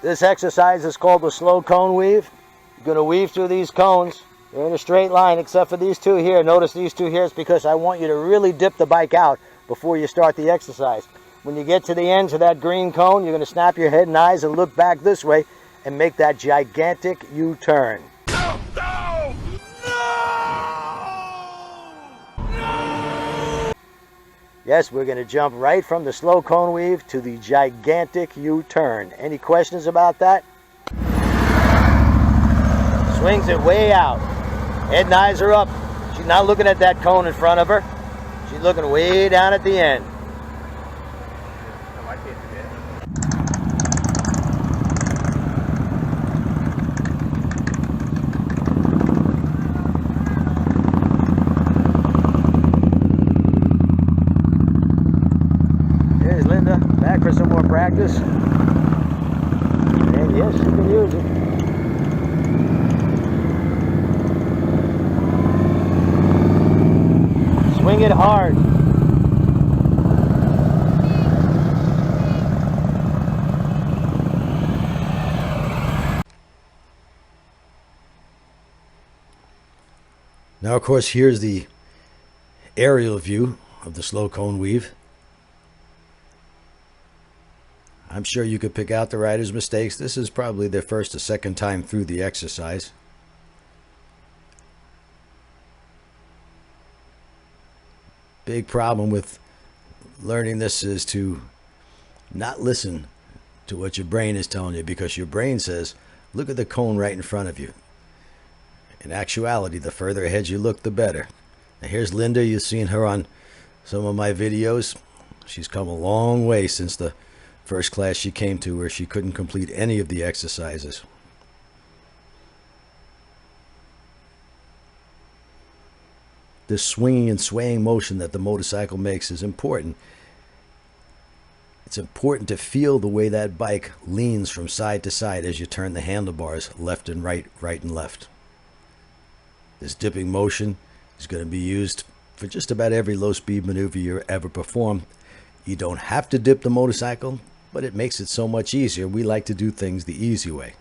This exercise is called the slow cone weave. You're going to weave through these cones. They're in a straight line except for these two here. Notice these two here is because I want you to really dip the bike out before you start the exercise. When you get to the ends of that green cone, you're going to snap your head and eyes and look back this way and make that gigantic U-turn. No! No! No! Yes, we're going to jump right from the slow cone weave to the gigantic U-turn. Any questions about that? Swings it way out. Head and eyes are up. She's not looking at that cone in front of her. She's looking way down at the end. There's Linda, back for some more practice. And yes, she can use it. Swing it hard. Now, of course, here's the aerial view of the slow cone weave. I'm sure you could pick out the rider's mistakes. This is probably their first or second time through the exercise. Big problem with learning this is to not listen to what your brain is telling you, because your brain says, look at the cone right in front of you. In actuality, the further ahead you look, the better. Now here's Linda. You've seen her on some of my videos. She's come a long way since the first class she came to, where she couldn't complete any of the exercises. This swinging and swaying motion that the motorcycle makes is important. It's important to feel the way that bike leans from side to side as you turn the handlebars left and right, right and left. This dipping motion is going to be used for just about every low-speed maneuver you ever perform. You don't have to dip the motorcycle, but it makes it so much easier. We like to do things the easy way.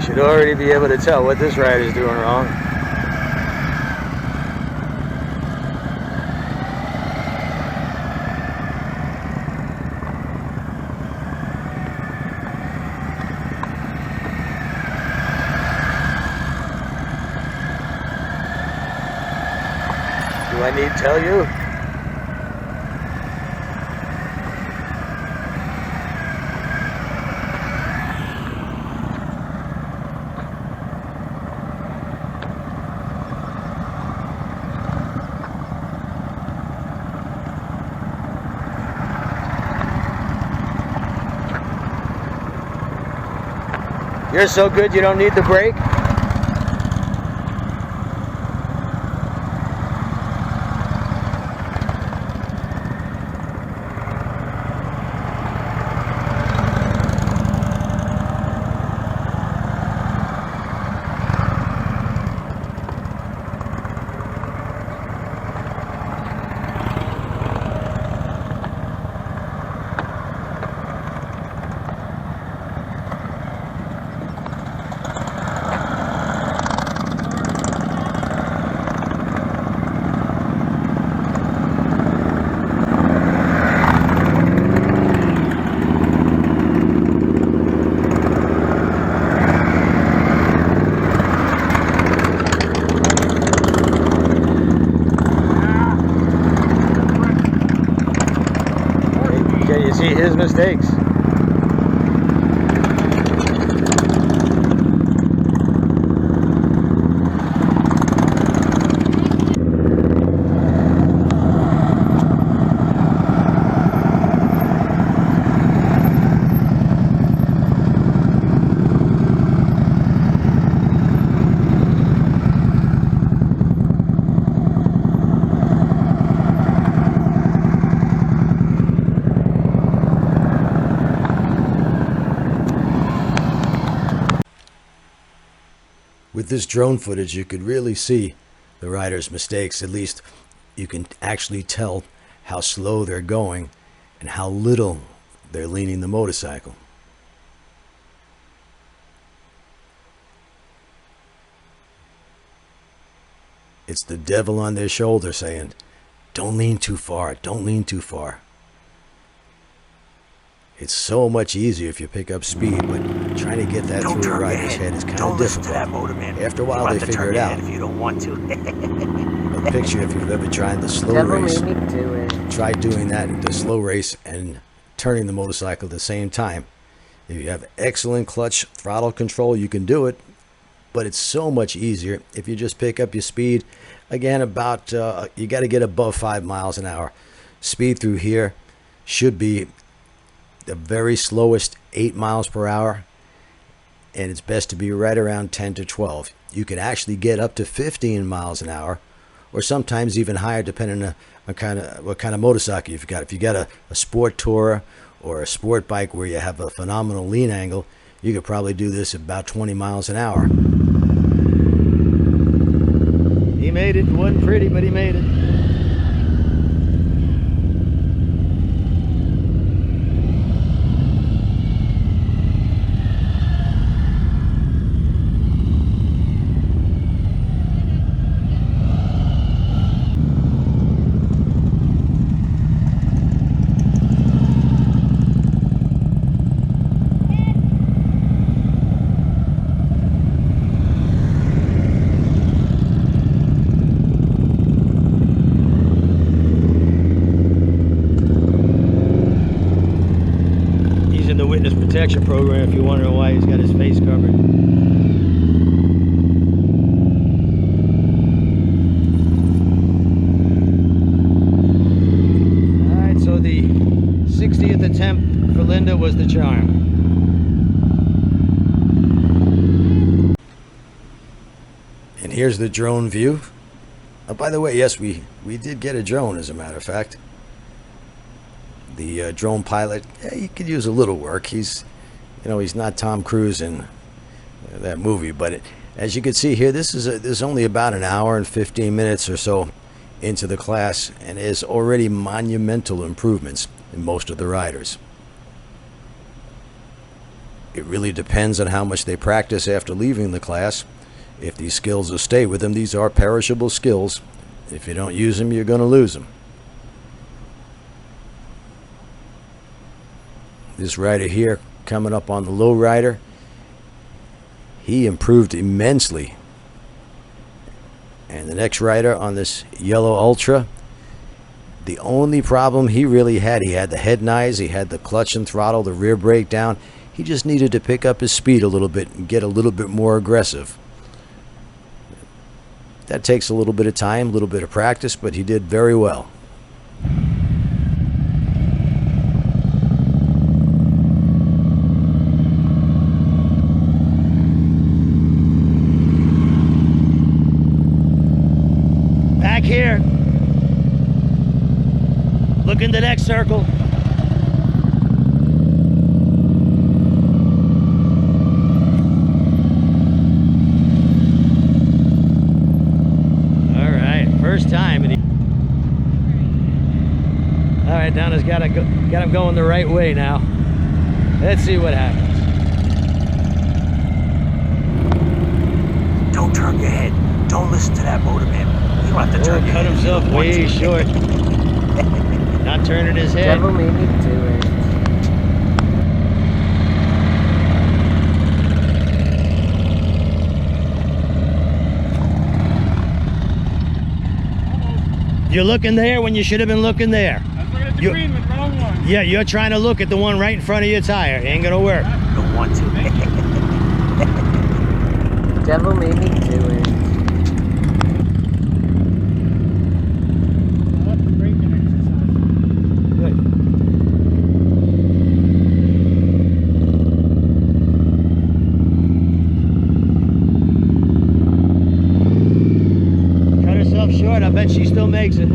Should already be able to tell what this rider's doing wrong. Do I need to tell you? You're so good you don't need the brake? mistakes. With this drone footage, you could really see the rider's mistakes. At least you can actually tell how slow they're going and how little they're leaning the motorcycle. It's the devil on their shoulder saying, don't lean too far, don't lean too far. It's so much easier if you pick up speed, but trying to get that through a rider's head is kind of difficult. After a while, they figure it out. If you don't want to. But picture if you've ever tried the slow race. Try doing that in the slow race and turning the motorcycle at the same time. If you have excellent clutch throttle control, you can do it, but it's so much easier if you just pick up your speed. Again, about you got to get above 5 miles an hour. Speed through here should be the very slowest 8 miles per hour, and it's best to be right around 10 to 12. You can actually get up to 15 miles an hour, or sometimes even higher, depending on what kind of motorcycle you've got. If you got a sport tourer or a sport bike where you have a phenomenal lean angle, you could probably do this at about 20 miles an hour. He made it. It wasn't pretty, but he made it. The witness protection program, if you're wondering why he's got his face covered. Alright, so the 60th attempt for Linda was the charm. And here's the drone view. Oh, by the way, yes, we did get a drone, as a matter of fact. The drone pilot, he could use a little work. He's not Tom Cruise in that movie, but as you can see here, this is only about an hour and 15 minutes or so into the class, and is already monumental improvements in most of the riders. It really depends on how much they practice after leaving the class. If these skills will stay with them, these are perishable skills. If you don't use them, you're going to lose them. This rider here, coming up on the low rider, he improved immensely. And the next rider on this yellow Ultra, the only problem he really had, he had the head knives, he had the clutch and throttle, the rear brake down. He just needed to pick up his speed a little bit and get a little bit more aggressive. That takes a little bit of time, a little bit of practice, but he did very well. Here, look in the next circle. All right, first time. All right, Donna's got him going the right way now. Let's see what happens. Don't turn your head. Don't listen to that motor man. You don't have to turn your cut head. himself way short. Not turning his head. Devil made me do it. You're looking there when you should have been looking there. I was looking at at the You- green one, wrong one. Yeah, you're trying to look at the one right in front of your tire. It ain't gonna work. Don't want to. Devil made me do it. I love the braking exercise. Good. Cut herself short. I bet she still makes it.